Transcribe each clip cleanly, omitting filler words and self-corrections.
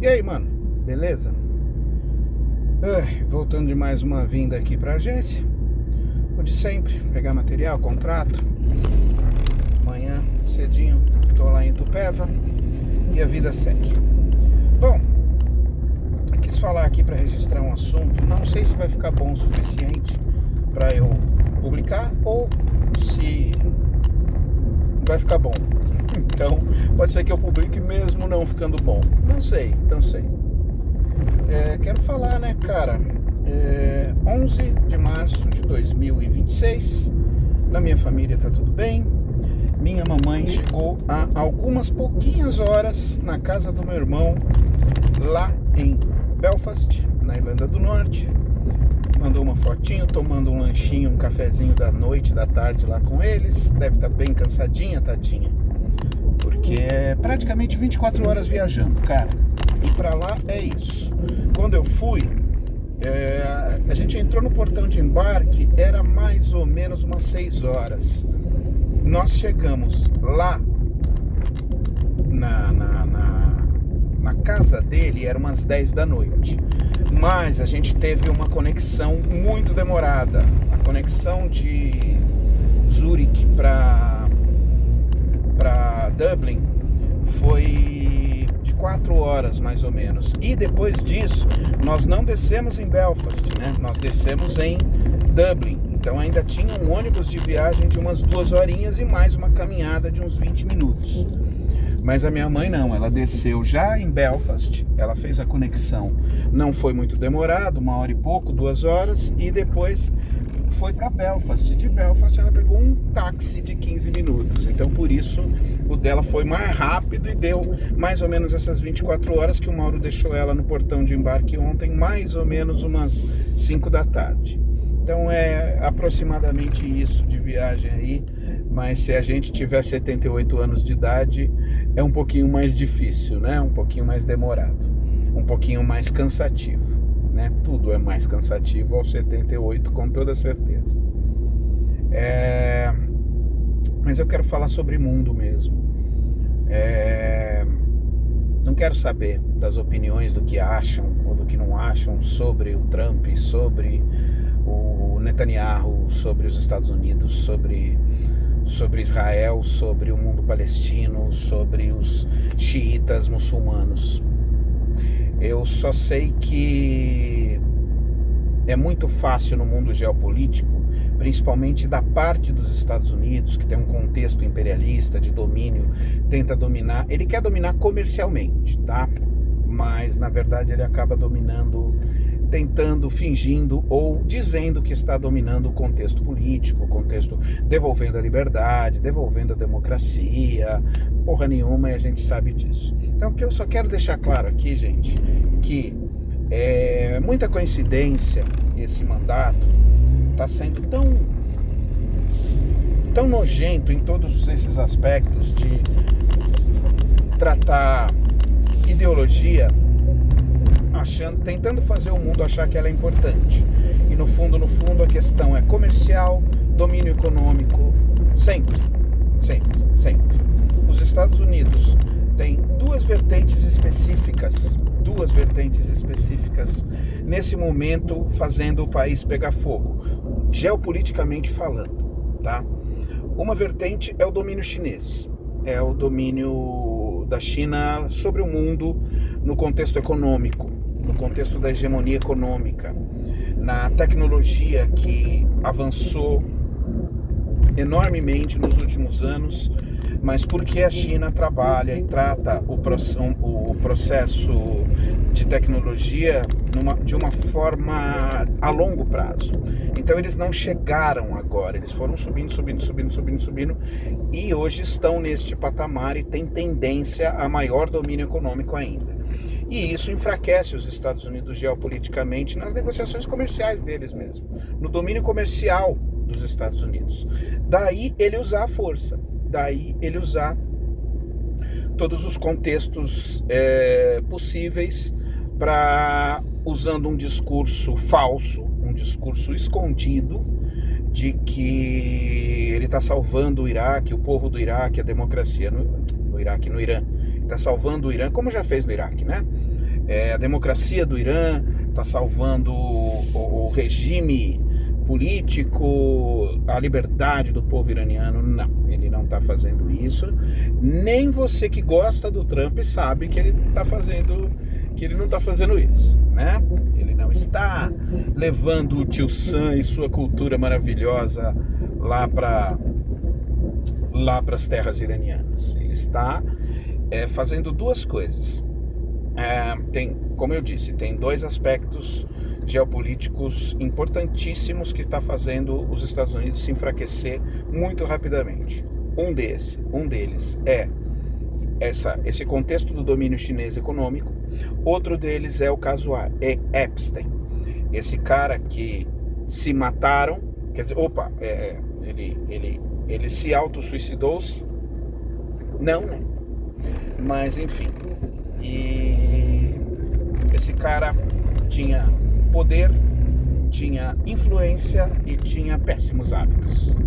E aí, mano, beleza? Voltando de mais uma vinda aqui pra agência. O de sempre, pegar material, contrato. Amanhã, cedinho, tô lá em Itupeva e a vida segue. Bom, quis falar aqui pra registrar um assunto. Não sei se vai ficar bom o suficiente pra eu publicar ou se vai ficar bom. Então, pode ser que eu publique mesmo não ficando bom. Não sei. Quero falar, né, cara? 11 de março de 2026. Na minha família tá tudo bem. Minha mamãe chegou há algumas pouquinhas horas na casa do meu irmão, lá em Belfast, na Irlanda do Norte. Mandou uma fotinho, tomando um lanchinho, um cafezinho da noite, da tarde lá com eles. Deve estar bem cansadinha, tadinha. Porque é praticamente 24 horas viajando, cara. E pra lá é isso. Quando eu fui, a gente entrou no portão de embarque, era mais ou menos umas 6 horas. Nós chegamos lá na casa dele, era umas 10 da noite. Mas a gente teve uma conexão muito demorada. A conexão de Zurique para Dublin foi de 4 horas mais ou menos. E depois disso, nós não descemos em Belfast, né? Nós descemos em Dublin. Então ainda tinha um ônibus de viagem de umas 2 horinhas e mais uma caminhada de uns 20 minutos. Mas a minha mãe não, ela desceu já em Belfast, ela fez a conexão. Não foi muito demorado, 1 hora e pouco, 2 horas, e depois foi para Belfast. De Belfast ela pegou um táxi de 15 minutos. Então por isso o dela foi mais rápido e deu mais ou menos essas 24 horas que o Mauro deixou ela no portão de embarque ontem, mais ou menos umas 5 da tarde. Então é aproximadamente isso de viagem aí, mas se a gente tiver 78 anos de idade, é um pouquinho mais difícil, né? Um pouquinho mais demorado, um pouquinho mais cansativo, né? Tudo é mais cansativo aos 78, com toda certeza. Mas eu quero falar sobre mundo mesmo. Não quero saber das opiniões do que acham ou do que não acham sobre o Trump, sobre o Netanyahu, sobre os Estados Unidos, sobre Israel, sobre o mundo palestino, sobre os xiitas muçulmanos. Eu só sei que é muito fácil no mundo geopolítico, principalmente da parte dos Estados Unidos, que tem um contexto imperialista de domínio, tenta dominar, ele quer dominar comercialmente, tá? Mas na verdade ele acaba dominando, tentando, fingindo ou dizendo que está dominando o contexto político, o contexto, devolvendo a liberdade, devolvendo a democracia, porra nenhuma, e a gente sabe disso. Então o que eu só quero deixar claro aqui, gente, que é muita coincidência esse mandato está sendo tão nojento em todos esses aspectos de tratar ideologia, tentando fazer o mundo achar que ela é importante. E no fundo a questão é comercial, domínio econômico, sempre. Os Estados Unidos têm duas vertentes específicas nesse momento, fazendo o país pegar fogo, geopoliticamente falando, tá? Uma vertente é o domínio chinês, é o domínio da China sobre o mundo no contexto econômico, no contexto da hegemonia econômica, na tecnologia que avançou enormemente nos últimos anos, mas porque a China trabalha e trata o processo de tecnologia de uma forma a longo prazo. Então eles não chegaram agora, eles foram subindo, e hoje estão neste patamar e tem tendência a maior domínio econômico ainda. E isso enfraquece os Estados Unidos geopoliticamente nas negociações comerciais deles mesmo, no domínio comercial dos Estados Unidos. Daí ele usar a força, daí ele usar todos os contextos possíveis para, usando um discurso falso, um discurso escondido, de que ele está salvando o Iraque, o povo do Iraque, a democracia no Iraque, no Irã. Está salvando o Irã, como já fez no Iraque, né? a democracia do Irã, está salvando o regime político, a liberdade do povo iraniano. Não, ele não está fazendo isso. Nem você que gosta do Trump sabe que ele não está fazendo isso, né? Ele não está levando o tio Sam e sua cultura maravilhosa lá para as terras iranianas. Ele está fazendo duas coisas. Como eu disse, tem dois aspectos geopolíticos importantíssimos que está fazendo os Estados Unidos se enfraquecer muito rapidamente. Um deles é esse contexto do domínio chinês econômico. Outro deles é o caso Epstein. Esse cara que se mataram, quer dizer, ele se autossuicidou-se? Não, né? Mas enfim, e esse cara tinha poder, tinha influência e tinha péssimos hábitos,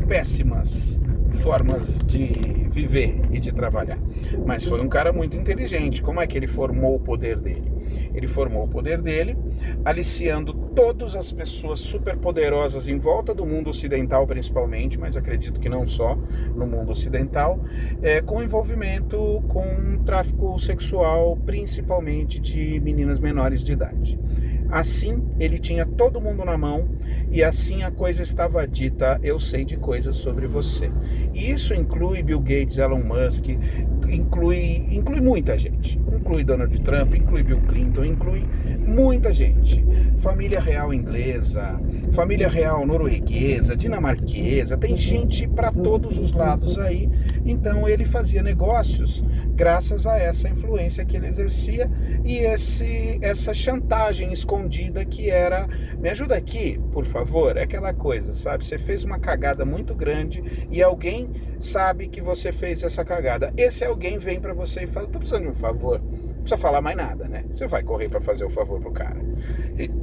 péssimas formas de viver e de trabalhar. Mas foi um cara muito inteligente. Como é que ele formou o poder dele? Ele formou o poder dele aliciando todas as pessoas superpoderosas em volta do mundo ocidental principalmente, mas acredito que não só no mundo ocidental, com envolvimento com tráfico sexual, principalmente de meninas menores de idade. Assim, ele tinha todo mundo na mão e assim a coisa estava dita: eu sei de coisas sobre você. E isso inclui Bill Gates, Elon Musk, inclui muita gente. Inclui Donald Trump, inclui Bill Clinton, inclui muita gente. Família real inglesa, família real norueguesa, dinamarquesa, tem gente para todos os lados aí. Então ele fazia negócios graças a essa influência que ele exercia e essa chantagem escondida que era: me ajuda aqui, por favor. É aquela coisa, sabe? Você fez uma cagada muito grande e alguém sabe que você fez essa cagada. Esse alguém vem pra você e fala: tô precisando de um favor. Não precisa falar mais nada, né? Você vai correr pra fazer o favor pro cara.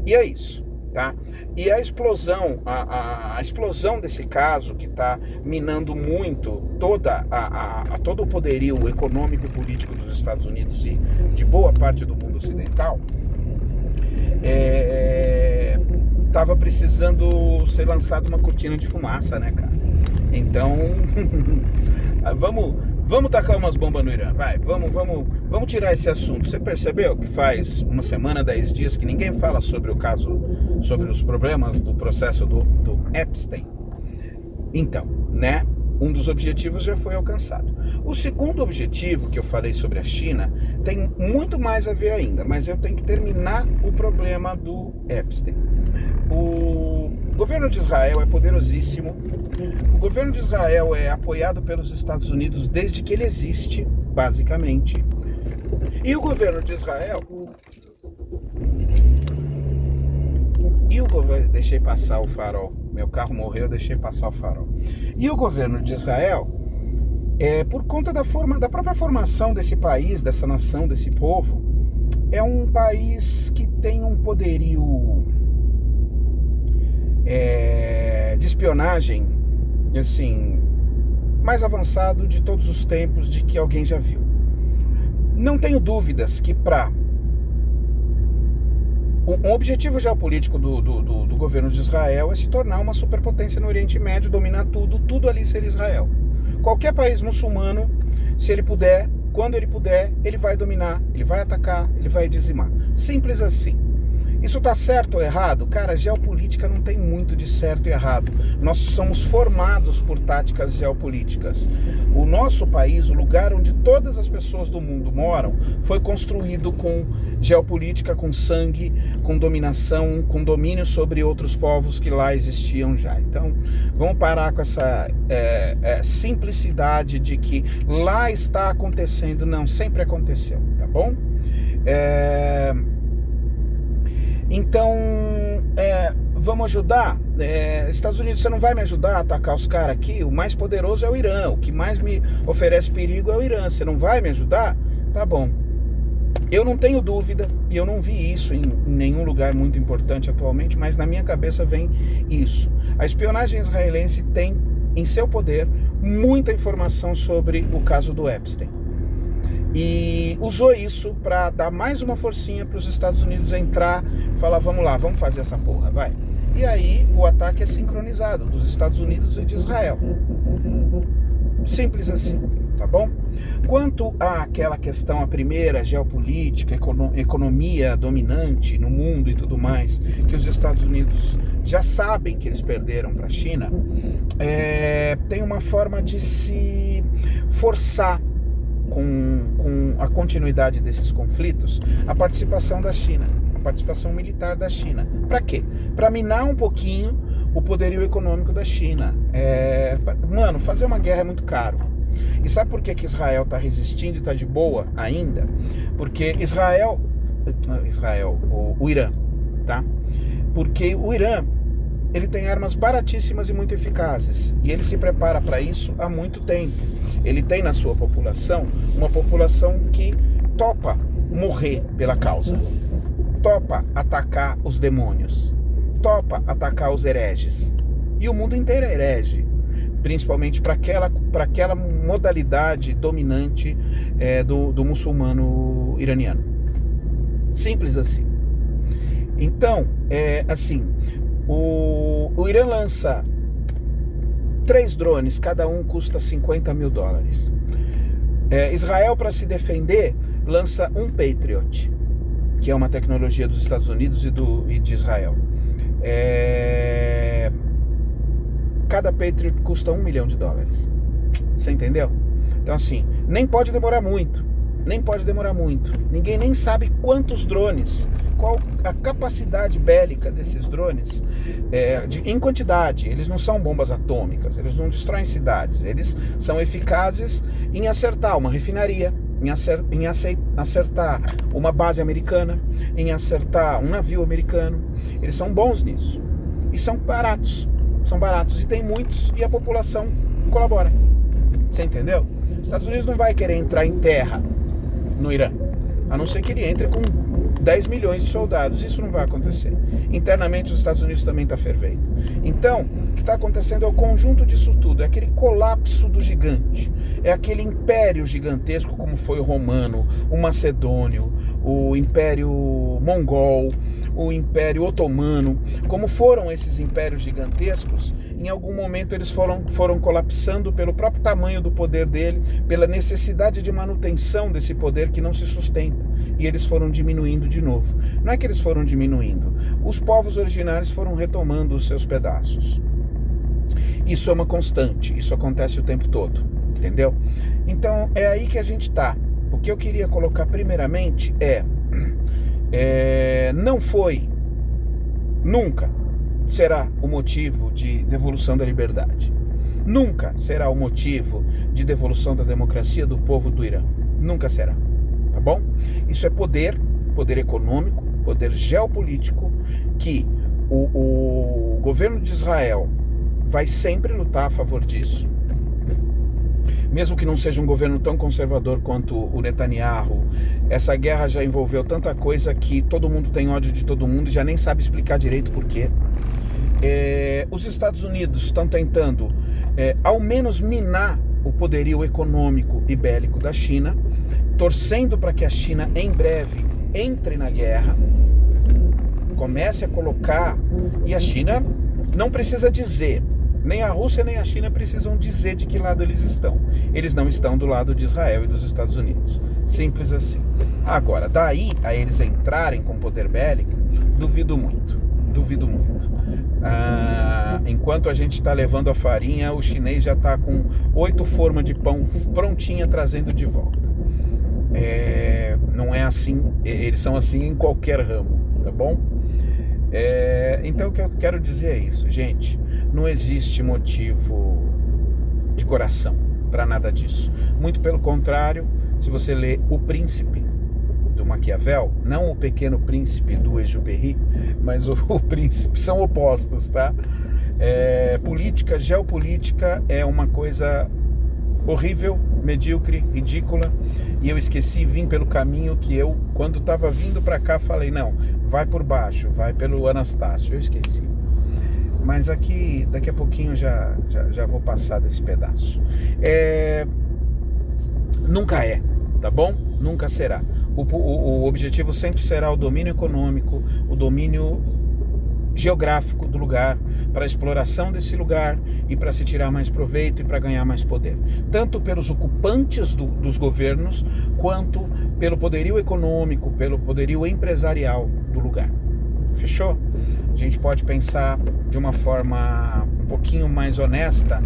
E é isso, tá? E a explosão, a explosão desse caso, que está minando muito todo o poderio econômico e político dos Estados Unidos e de boa parte do mundo ocidental, estava precisando ser lançada uma cortina de fumaça, né, cara? Então, vamos tacar umas bombas no Irã, vai, vamos tirar esse assunto. Você percebeu que faz uma semana, 10 dias que ninguém fala sobre o caso, sobre os problemas do processo do Epstein? Então, né, um dos objetivos já foi alcançado. O segundo objetivo que eu falei sobre a China tem muito mais a ver ainda, mas eu tenho que terminar o problema do Epstein. O governo de Israel é poderosíssimo. O governo de Israel é apoiado pelos Estados Unidos desde que ele existe, basicamente. E o governo de Israel... Deixei passar o farol. Meu carro morreu, deixei passar o farol. E o governo de Israel, por conta da própria formação desse país, dessa nação, desse povo, é um país que tem um poderio de espionagem, assim, mais avançado de todos os tempos de que alguém já viu. Não tenho dúvidas que um objetivo geopolítico do governo de Israel é se tornar uma superpotência no Oriente Médio, dominar tudo ali ser Israel. Qualquer país muçulmano, se ele puder, quando ele puder, ele vai dominar, ele vai atacar, ele vai dizimar. Simples assim. Isso tá certo ou errado? Cara, geopolítica não tem muito de certo e errado. Nós somos formados por táticas geopolíticas. O nosso país, o lugar onde todas as pessoas do mundo moram, foi construído com geopolítica, com sangue, com dominação, com domínio sobre outros povos que lá existiam já. Então, vamos parar com essa simplicidade de que lá está acontecendo. Não, sempre aconteceu, tá bom? Então, vamos ajudar? Estados Unidos, você não vai me ajudar a atacar os caras aqui? O mais poderoso é o Irã, o que mais me oferece perigo é o Irã. Você não vai me ajudar? Tá bom. Eu não tenho dúvida, e eu não vi isso em nenhum lugar muito importante atualmente, mas na minha cabeça vem isso. A espionagem israelense tem em seu poder muita informação sobre o caso do Epstein. E e usou isso para dar mais uma forcinha para os Estados Unidos entrar, falar, vamos lá, vamos fazer essa porra, vai. E aí o ataque é sincronizado dos Estados Unidos e de Israel. Simples assim, tá bom? Quanto àquela questão, a primeira, geopolítica, economia dominante no mundo e tudo mais, que os Estados Unidos já sabem que eles perderam para a China, tem uma forma de se forçar com a continuidade desses conflitos, a participação da China, a participação militar da China. Para quê? Para minar um pouquinho o poderio econômico da China. Mano, fazer uma guerra é muito caro. E sabe por que Israel está resistindo e está de boa ainda? Porque o Irã, tá? Porque o Irã, ele tem armas baratíssimas e muito eficazes. E ele se prepara para isso há muito tempo. Ele tem na sua população uma população que topa morrer pela causa. Topa atacar os demônios. Topa atacar os hereges. E o mundo inteiro é herege. Principalmente para aquela modalidade dominante do muçulmano iraniano. Simples assim. Então, o Irã lança 3 drones, cada um custa $50 mil. Israel, para se defender, lança um Patriot, que é uma tecnologia dos Estados Unidos e de Israel. Cada Patriot custa $1 milhão. Você entendeu? Então assim, nem pode demorar muito. Ninguém nem sabe quantos drones, qual a capacidade bélica desses drones, em quantidade. Eles não são bombas atômicas, eles não destroem cidades, eles são eficazes em acertar uma refinaria, em acertar uma base americana, em acertar um navio americano. Eles são bons nisso. E são baratos, e tem muitos, e a população colabora. Você entendeu? Os Estados Unidos não vai querer entrar em terra no Irã, a não ser que ele entre com 10 milhões de soldados. Isso não vai acontecer. Internamente os Estados Unidos também está fervendo. Então, o que está acontecendo é o conjunto disso tudo, é aquele colapso do gigante, é aquele império gigantesco como foi o romano, o macedônio, o império mongol, o império otomano. Como foram esses impérios gigantescos, em algum momento eles foram colapsando pelo próprio tamanho do poder dele, pela necessidade de manutenção desse poder que não se sustenta, e eles foram diminuindo de novo. Não é que eles foram diminuindo, os povos originários foram retomando os seus pedaços. Isso é uma constante, isso acontece o tempo todo, entendeu? Então é aí que a gente está. O que eu queria colocar primeiramente não foi, nunca será o motivo de devolução da liberdade. Nunca será o motivo de devolução da democracia do povo do Irã. Nunca será, tá bom? Isso é poder econômico, poder geopolítico, que o governo de Israel vai sempre lutar a favor disso. Mesmo que não seja um governo tão conservador quanto o Netanyahu, essa guerra já envolveu tanta coisa que todo mundo tem ódio de todo mundo e já nem sabe explicar direito por quê. Os Estados Unidos estão tentando, ao menos, minar o poderio econômico e bélico da China, torcendo para que a China, em breve, entre na guerra, comece a colocar... E a China não precisa dizer... Nem a Rússia nem a China precisam dizer de que lado eles estão. Eles não estão do lado de Israel e dos Estados Unidos. Simples assim. Agora, daí a eles entrarem com poder bélico, duvido muito. Enquanto a gente está levando a farinha, o chinês já está com 8 formas de pão prontinha trazendo de volta. Não é assim, eles são assim em qualquer ramo, tá bom? Então o que eu quero dizer é isso, gente. Não existe motivo de coração para nada disso. Muito pelo contrário, se você ler O Príncipe, do Maquiavel, não O Pequeno Príncipe do Exupéry, mas o Príncipe, são opostos, tá? Política, geopolítica é uma coisa horrível, medíocre, ridícula, e eu esqueci e vim pelo caminho que eu, quando estava vindo para cá, falei, não, vai por baixo, vai pelo Anastácio, eu esqueci. Mas aqui, daqui a pouquinho já vou passar desse pedaço. Nunca é, tá bom? Nunca será. O objetivo sempre será o domínio econômico, o domínio geográfico do lugar, para a exploração desse lugar e para se tirar mais proveito e para ganhar mais poder, tanto pelos ocupantes dos governos, quanto pelo poderio econômico, pelo poderio empresarial do lugar. Fechou? A gente pode pensar de uma forma um pouquinho mais honesta,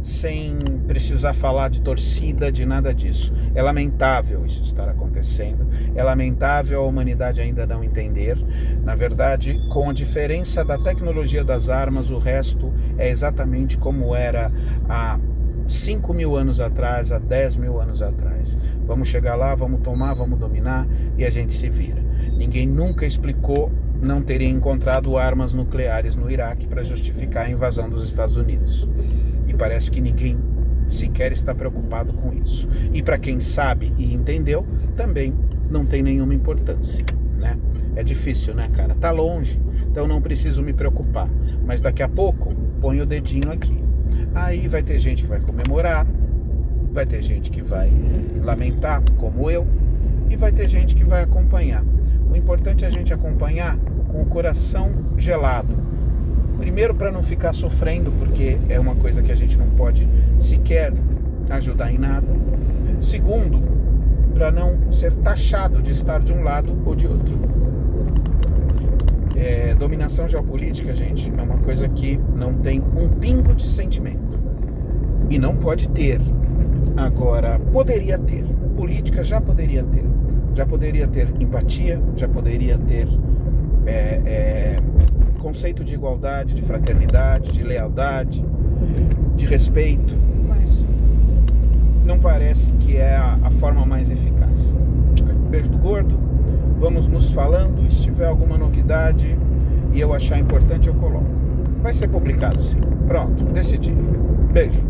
sem precisar falar de torcida, de nada disso. É lamentável isso estar acontecendo, é lamentável a humanidade ainda não entender. Na verdade, com a diferença da tecnologia das armas, o resto é exatamente como era há 5.000 anos atrás, há 10.000 anos atrás. Vamos chegar lá, vamos tomar, vamos dominar e a gente se vira. Ninguém nunca explicou não terem encontrado armas nucleares no Iraque para justificar a invasão dos Estados Unidos. E parece que ninguém sequer está preocupado com isso. E para quem sabe e entendeu, também não tem nenhuma importância, né? É difícil, né, cara? Tá longe, então não preciso me preocupar. Mas daqui a pouco, põe o dedinho aqui. Aí vai ter gente que vai comemorar, vai ter gente que vai lamentar, como eu, e vai ter gente que vai acompanhar. O importante é a gente acompanhar com o coração gelado. Primeiro, para não ficar sofrendo, porque é uma coisa que a gente não pode sequer ajudar em nada. Segundo, para não ser taxado de estar de um lado ou de outro. Dominação geopolítica, gente, é uma coisa que não tem um pingo de sentimento. E não pode ter. Agora, poderia ter. Política já poderia ter. Já poderia ter empatia, já poderia ter conceito de igualdade, de fraternidade, de lealdade, de respeito, mas não parece que é a forma mais eficaz. Beijo do gordo, vamos nos falando, se tiver alguma novidade e eu achar importante eu coloco. Vai ser publicado sim. Pronto, decidi. Beijo.